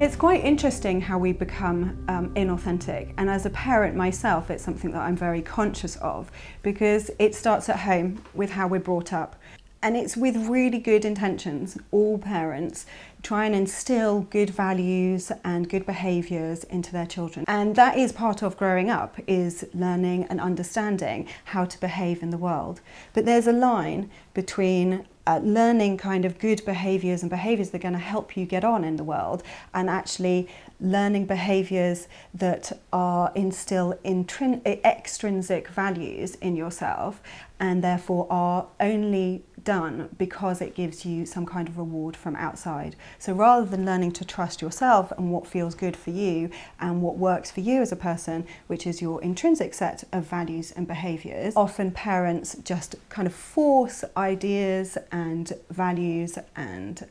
It's quite interesting how we become inauthentic, and as a parent myself it's something that I'm very conscious of, because it starts at home with how we're brought up, and it's with really good intentions. All parents try and instill good values and good behaviours into their children, and that is part of growing up, is learning and understanding how to behave in the world. But there's a line between learning kind of good behaviours and behaviours that are going to help you get on in the world, and actually learning behaviours that instill extrinsic values in yourself, and therefore are only done because it gives you some kind of reward from outside. So rather than learning to trust yourself and what feels good for you and what works for you as a person, which is your intrinsic set of values and behaviours, often parents just kind of force ideas and values and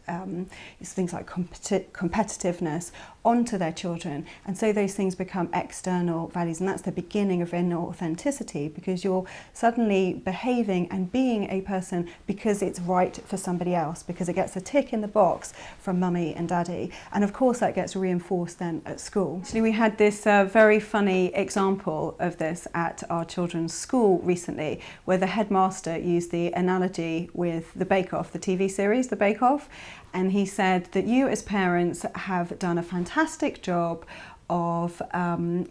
things like competitiveness onto their children, and so those things become external values, and that's the beginning of inauthenticity, because you're suddenly behaving and being a person because it's right for somebody else, because it gets a tick in the box from mummy and daddy, and of course that gets reinforced then at school. Actually, we had this very funny example of this at our children's school recently, where the headmaster used the analogy with the Bake Off, the TV series, the Bake Off, and he said that you as parents have done a fantastic job of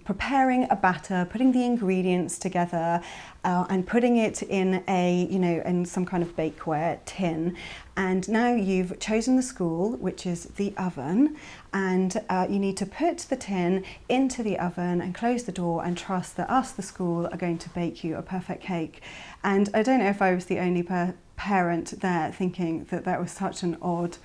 preparing a batter, putting the ingredients together and putting it in in some kind of bakeware tin. And now you've chosen the school, which is the oven, and you need to put the tin into the oven and close the door and trust that us, the school, are going to bake you a perfect cake. And I don't know if I was the only parent there thinking that that was such an odd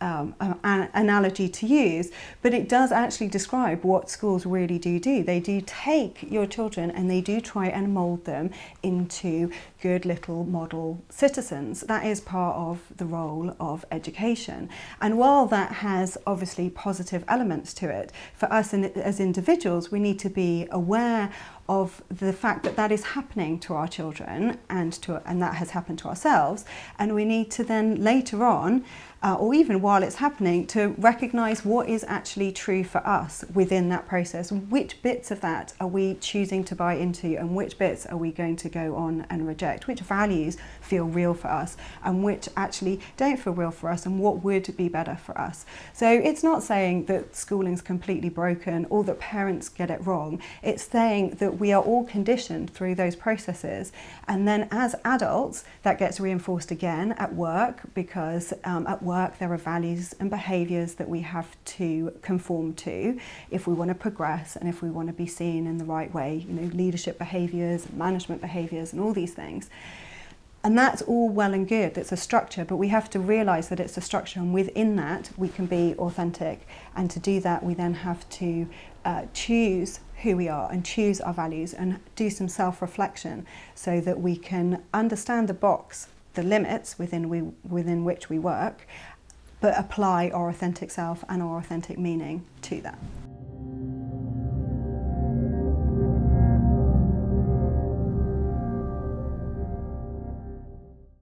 analogy to use, but it does actually describe what schools really do. They do take your children and they do try and mould them into good little model citizens. That is part of the role of education. And while that has obviously positive elements to it, for us as individuals, we need to be aware of the fact that that is happening to our children and that has happened to ourselves, and we need to then later on, or even while it's happening, to recognise what is actually true for us within that process. Which bits of that are we choosing to buy into, and which bits are we going to go on and reject? Which values feel real for us and which actually don't feel real for us, and what would be better for us? So it's not saying that schooling's completely broken or that parents get it wrong. It's saying that we are all conditioned through those processes, and then as adults that gets reinforced again at work, because at work there are values and behaviours that we have to conform to if we want to progress and if we want to be seen in the right way, leadership behaviours, management behaviours and all these things. And that's all well and good, it's a structure, but we have to realise that it's a structure, and within that we can be authentic, and to do that we then have to choose who we are and choose our values and do some self-reflection so that we can understand the box, the limits within which we work, but apply our authentic self and our authentic meaning to that.